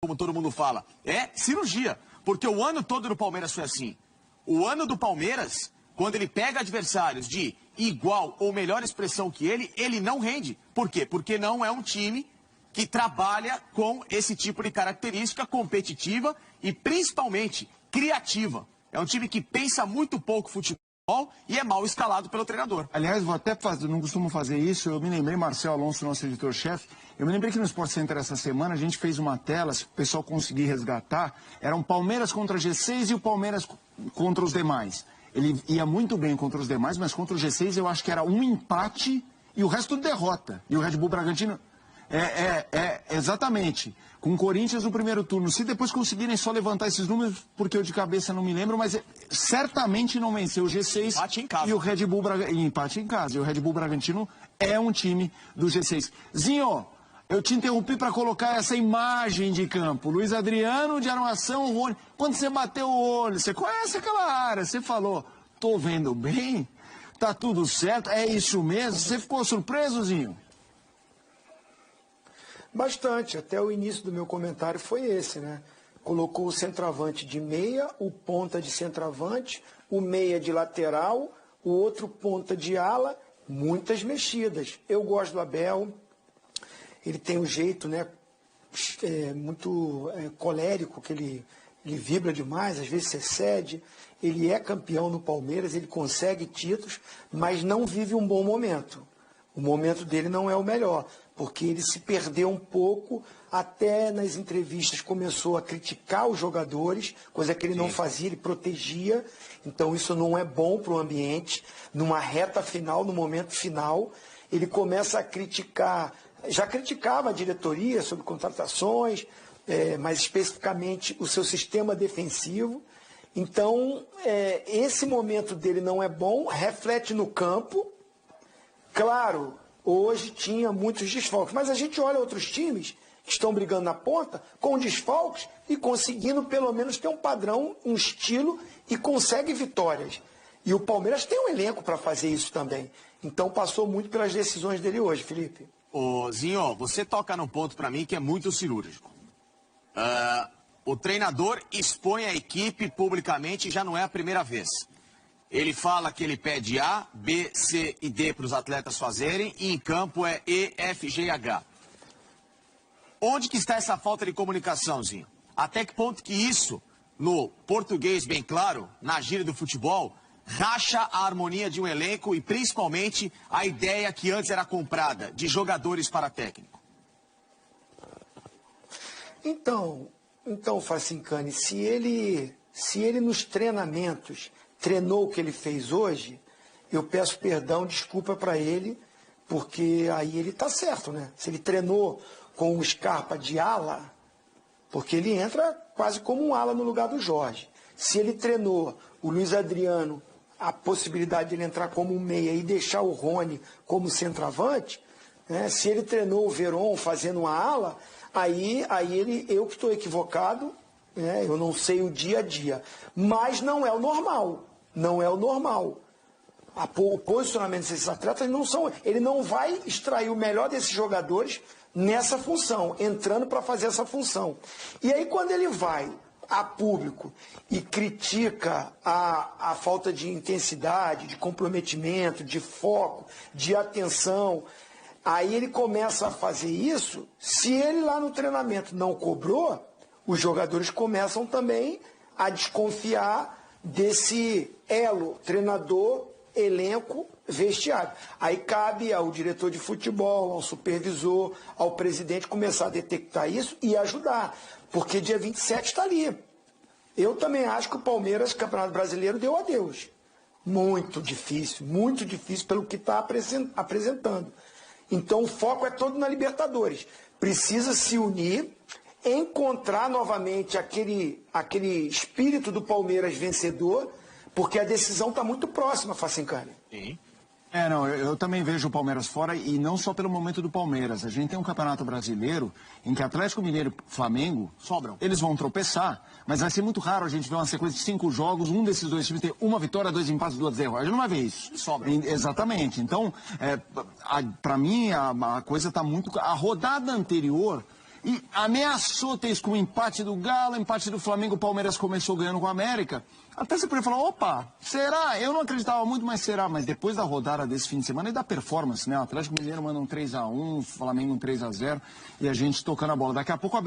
como todo mundo fala, é cirurgia. Porque o ano todo do Palmeiras foi assim. O ano do Palmeiras, quando ele pega adversários de igual ou melhor expressão que ele não rende. Por quê? Porque não é um time que trabalha com esse tipo de característica competitiva e principalmente criativa. É um time que pensa muito pouco futebol e é mal escalado pelo treinador. Aliás, vou até fazer, não costumo fazer isso, eu me lembrei, Marcelo Alonso, nosso editor-chefe, eu me lembrei que no Sport Center essa semana a gente fez uma tela, se o pessoal conseguir resgatar, era um Palmeiras contra G6 e o Palmeiras contra os demais. Ele ia muito bem contra os demais, mas contra o G6 eu acho que era um empate e o resto tudo derrota. E o Red Bull Bragantino... exatamente. Com o Corinthians no primeiro turno. Se depois conseguirem só levantar esses números, porque eu de cabeça não me lembro, mas certamente não venceu o G6 empate em casa. E o Red Bull empate em casa. E o Red Bull Bragantino é um time do G6. Zinho, eu te interrompi para colocar essa imagem de campo. Luiz Adriano de armação, Rony. Quando você bateu o olho, você conhece aquela área, você falou, tô vendo bem, tá tudo certo, é isso mesmo? Você ficou surpreso, Zinho? Bastante, até o início do meu comentário foi esse, né? Colocou o centroavante de meia, o ponta de centroavante, o meia de lateral, o outro ponta de ala, muitas mexidas. Eu gosto do Abel, ele tem um jeito, né, muito colérico, que ele vibra demais, às vezes se excede. Ele é campeão no Palmeiras, ele consegue títulos, mas não vive um bom momento. O momento dele não é o melhor, porque ele se perdeu um pouco, até nas entrevistas começou a criticar os jogadores, coisa que ele não fazia, ele protegia. Então isso não é bom para o ambiente. Numa reta final, no momento final, ele começa a criticar, já criticava a diretoria sobre contratações, mas especificamente o seu sistema defensivo. Então, esse momento dele não é bom, reflete no campo. Claro, hoje tinha muitos desfalques, mas a gente olha outros times que estão brigando na ponta com desfalques e conseguindo pelo menos ter um padrão, um estilo e consegue vitórias. E o Palmeiras tem um elenco para fazer isso também. Então passou muito pelas decisões dele hoje, Felipe. Ô, Zinho, você toca num ponto para mim que é muito cirúrgico. O treinador expõe a equipe publicamente, já não é a primeira vez. Ele fala que ele pede A, B, C e D para os atletas fazerem e em campo é E, F, G e H. Onde que está essa falta de comunicaçãozinho? Até que ponto que isso, no português bem claro, na gíria do futebol, racha a harmonia de um elenco e principalmente a ideia que antes era comprada, de jogadores para técnico? Então Facincani, se ele nos treinamentos treinou o que ele fez hoje, eu peço perdão, desculpa para ele, porque aí ele está certo, né? Se ele treinou com o Scarpa de ala, porque ele entra quase como um ala no lugar do Jorge. Se ele treinou o Luiz Adriano, a possibilidade de ele entrar como um meia e deixar o Rony como centroavante, né? Se ele treinou o Veron fazendo uma ala, aí eu que estou equivocado, né? Eu não sei o dia a dia. Mas não é o normal. Não é o normal. O posicionamento desses atletas não são... Ele não vai extrair o melhor desses jogadores nessa função, entrando para fazer essa função. E aí quando ele vai a público e critica a falta de intensidade, de comprometimento, de foco, de atenção, aí ele começa a fazer isso. Se ele lá no treinamento não cobrou, os jogadores começam também a desconfiar desse elo, treinador, elenco, vestiário. Aí cabe ao diretor de futebol, ao supervisor, ao presidente começar a detectar isso e ajudar. Porque dia 27 está ali. Eu também acho que o Palmeiras, Campeonato Brasileiro, deu adeus. Muito difícil pelo que está apresentando. Então o foco é todo na Libertadores. Precisa se unir, encontrar novamente aquele espírito do Palmeiras vencedor, porque a decisão está muito próxima, Facincani. Sim. Eu também vejo o Palmeiras fora e não só pelo momento do Palmeiras. A gente tem um campeonato brasileiro em que Atlético Mineiro e Flamengo sobram. Eles vão tropeçar, mas vai ser muito raro a gente ver uma sequência de 5 jogos, um desses dois times ter uma vitória, 2 empates, 2 derrotas. A gente não vai ver isso. Sobram. Exatamente. Então, para mim, a coisa está muito... A rodada anterior e ameaçou ter isso com o empate do Galo, empate do Flamengo, o Palmeiras começou ganhando com o América. Até você podia falar, opa, será? Eu não acreditava muito, mas será? Mas depois da rodada desse fim de semana e da performance, né? O Atlético Mineiro manda um 3-1, o Flamengo um 3-0 e a gente tocando a bola. Daqui a pouco o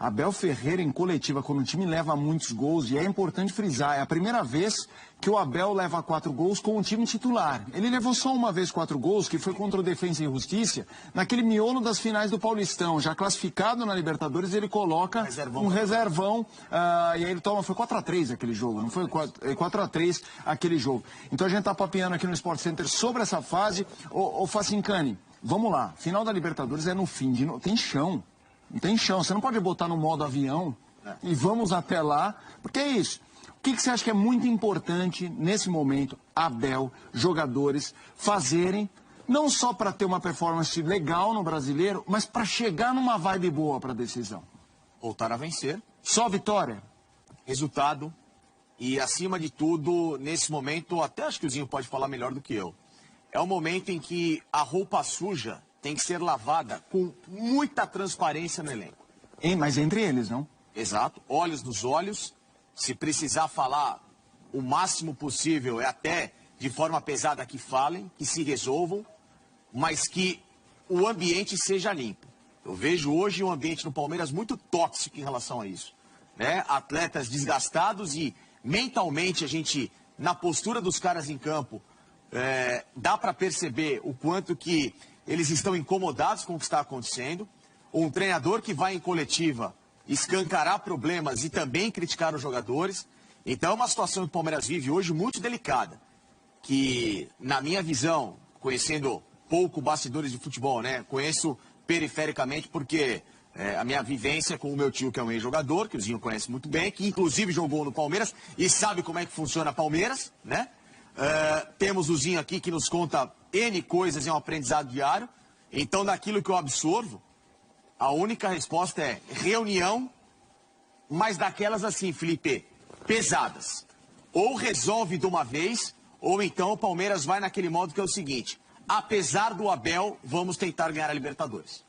Abel Ferreira em coletiva, quando o time leva muitos gols, e é importante frisar, é a primeira vez que o Abel leva 4 gols com o time titular. Ele levou só uma vez 4 gols, que foi contra o Defensa e Justiça, naquele miolo das finais do Paulistão. Já classificado na Libertadores, ele coloca um reservão, e aí ele toma, foi 4-3 aquele jogo, não foi 4-3 aquele jogo. Então a gente tá papeando aqui no Sport Center sobre essa fase. Ô Facincani, vamos lá, final da Libertadores é no fim, tem chão. Não tem chão, você não pode botar no modo avião e vamos até lá, porque é isso. O que você acha que é muito importante nesse momento, Abel, jogadores, fazerem, não só para ter uma performance legal no Brasileiro, mas para chegar numa vibe boa para a decisão? Voltar a vencer. Só vitória? Resultado. E, acima de tudo, nesse momento, até acho que o Zinho pode falar melhor do que eu. É o momento em que a roupa suja tem que ser lavada com muita transparência no elenco. Mas entre eles, não? Exato. Olhos nos olhos. Se precisar falar o máximo possível, é até de forma pesada que falem, que se resolvam, mas que o ambiente seja limpo. Eu vejo hoje um ambiente no Palmeiras muito tóxico em relação a isso, né? Atletas desgastados e mentalmente a gente, na postura dos caras em campo, dá para perceber o quanto que eles estão incomodados com o que está acontecendo. Um treinador que vai em coletiva escancarar problemas e também criticar os jogadores. Então é uma situação que o Palmeiras vive hoje muito delicada, que, na minha visão, conhecendo pouco bastidores de futebol, né? Conheço perifericamente porque a minha vivência com o meu tio, que é um ex-jogador, que o Zinho conhece muito bem, que inclusive jogou no Palmeiras e sabe como é que funciona Palmeiras, né? Temos o Zinho aqui que nos conta N coisas, é um aprendizado diário. Então, daquilo que eu absorvo, a única resposta é reunião, mas daquelas assim, Felipe, pesadas. Ou resolve de uma vez, ou então o Palmeiras vai naquele modo que é o seguinte: apesar do Abel, vamos tentar ganhar a Libertadores.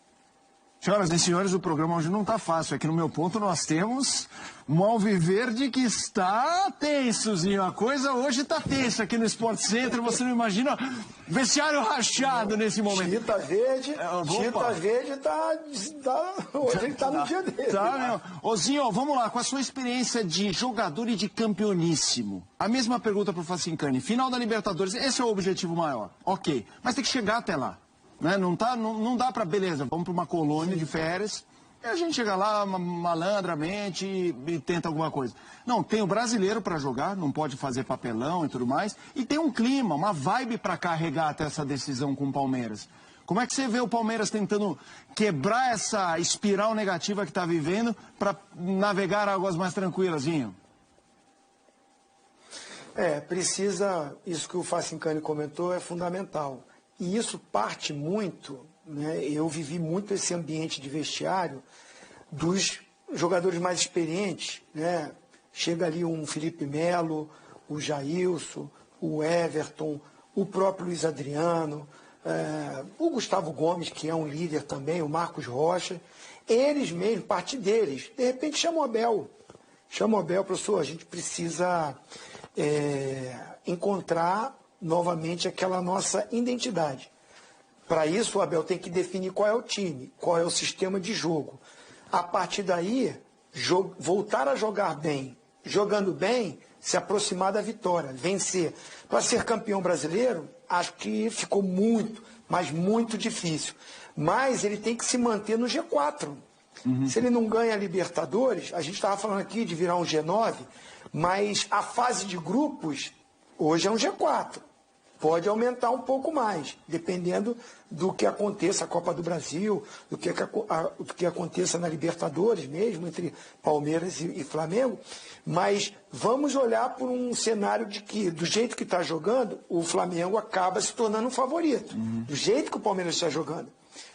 Senhoras e senhores, o programa hoje não está fácil. Aqui no meu ponto nós temos um Alviverde que está tensozinho. A coisa hoje está tensa aqui no Sport Center. Você não imagina vestiário rachado nesse momento. Tita Verde hoje ele está no dia dele. Tá, meu. Ô Zinho, vamos lá, com a sua experiência de jogador e de campeoníssimo. A mesma pergunta para o Facincani. Final da Libertadores, esse é o objetivo maior. Ok, mas tem que chegar até lá. Né? Não dá para, beleza, vamos para uma colônia de férias e a gente chega lá malandramente e tenta alguma coisa. Não, tem o brasileiro para jogar, não pode fazer papelão e tudo mais, e tem um clima, uma vibe para carregar até essa decisão com o Palmeiras. Como é que você vê o Palmeiras tentando quebrar essa espiral negativa que está vivendo para navegar águas mais tranquilas, Zinho? Precisa, isso que o Facincani comentou é fundamental. E isso parte muito, né? Eu vivi muito esse ambiente de vestiário dos jogadores mais experientes, né? Chega ali um Felipe Melo, o Jailson, o Everton, o próprio Luiz Adriano, o Gustavo Gomes, que é um líder também, o Marcos Rocha. Eles mesmo, parte deles, de repente chamam o Abel. Chama o Abel, professor, a gente precisa encontrar novamente aquela nossa identidade. Para isso, o Abel tem que definir qual é o time, qual é o sistema de jogo. A partir daí, voltar a jogar bem, jogando bem, se aproximar da vitória, vencer. Para ser campeão brasileiro, acho que ficou muito, mas muito difícil. Mas ele tem que se manter no G4. Se ele não ganha a Libertadores, a gente estava falando aqui de virar um G9, mas a fase de grupos hoje é um G4. Pode aumentar um pouco mais, dependendo do que aconteça, a Copa do Brasil, do que aconteça na Libertadores mesmo, entre Palmeiras e Flamengo. Mas vamos olhar por um cenário de que, do jeito que está jogando, o Flamengo acaba se tornando um favorito. Do jeito que o Palmeiras está jogando.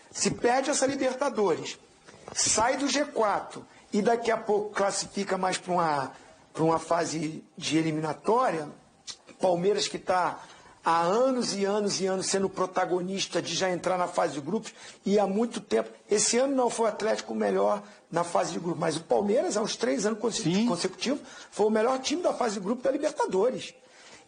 Se perde essa Libertadores, sai do G4 e daqui a pouco classifica mais para uma fase de eliminatória, Palmeiras que está há anos e anos e anos sendo protagonista de já entrar na fase de grupos e há muito tempo. Esse ano não foi o Atlético o melhor na fase de grupos, mas o Palmeiras, há uns 3 anos consecutivos, foi o melhor time da fase de grupo da Libertadores.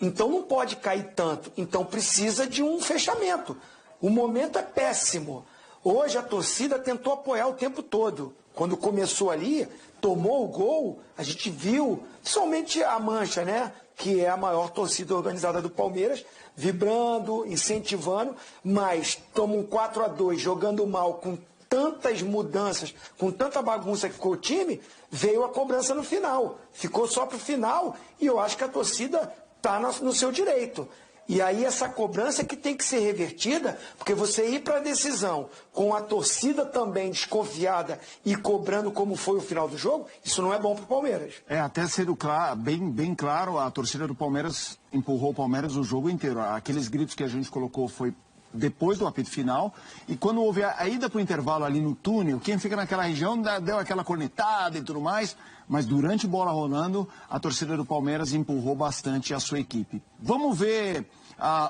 Então não pode cair tanto. Então precisa de um fechamento. O momento é péssimo. Hoje a torcida tentou apoiar o tempo todo. Quando começou ali, tomou o gol, a gente viu, somente a Mancha, né? Que é a maior torcida organizada do Palmeiras, vibrando, incentivando, mas toma um 4-2, jogando mal, com tantas mudanças, com tanta bagunça que ficou o time, veio a cobrança no final. Ficou só para o final e eu acho que a torcida está no seu direito. E aí essa cobrança que tem que ser revertida, porque você ir para a decisão com a torcida também desconfiada e cobrando como foi o final do jogo, isso não é bom para o Palmeiras. Até sendo claro, bem claro, a torcida do Palmeiras empurrou o Palmeiras o jogo inteiro. Aqueles gritos que a gente colocou foi depois do apito final, e quando houve a ida para o intervalo ali no túnel, quem fica naquela região deu aquela cornetada e tudo mais, mas durante bola rolando, a torcida do Palmeiras empurrou bastante a sua equipe. Vamos ver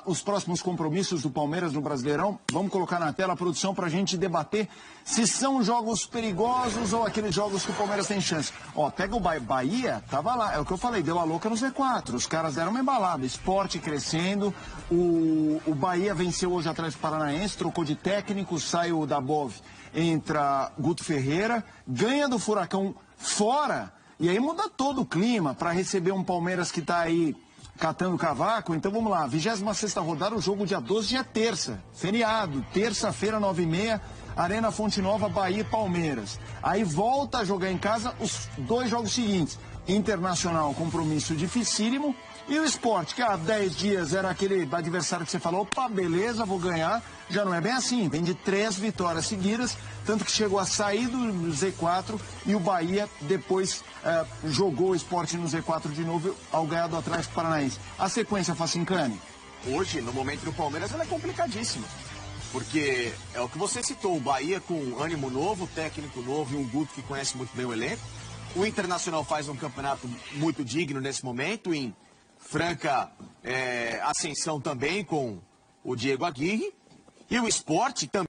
os próximos compromissos do Palmeiras no Brasileirão. Vamos colocar na tela a produção para a gente debater se são jogos perigosos ou aqueles jogos que o Palmeiras tem chance. Ó, pega o Bahia, tava lá, é o que eu falei, deu a louca no Z4, os caras deram uma embalada, Sport crescendo, o Bahia venceu hoje atrás do Paranaense, trocou de técnico, sai o Dabov, entra Guto Ferreira, ganha do Furacão fora, e aí muda todo o clima para receber um Palmeiras que está aí catando cavaco. Então vamos lá, 26ª rodada, o jogo dia 12 é terça, feriado, terça-feira, 9h30, Arena Fonte Nova, Bahia e Palmeiras. Aí volta a jogar em casa os 2 jogos seguintes, Internacional, compromisso dificílimo, e o Sport, que há 10 dias era aquele adversário que você falou, opa, beleza, vou ganhar, já não é bem assim, vem de 3 vitórias seguidas, tanto que chegou a sair do Z4 e o Bahia depois jogou o Sport no Z4 de novo ao ganhar do Atlético Paranaense. A sequência, Facincani? Hoje, no momento do Palmeiras, ela é complicadíssima. Porque é o que você citou, o Bahia com ânimo novo, técnico novo e um Guto que conhece muito bem o elenco. O Internacional faz um campeonato muito digno nesse momento, em franca ascensão também com o Diego Aguirre. E o Sport também.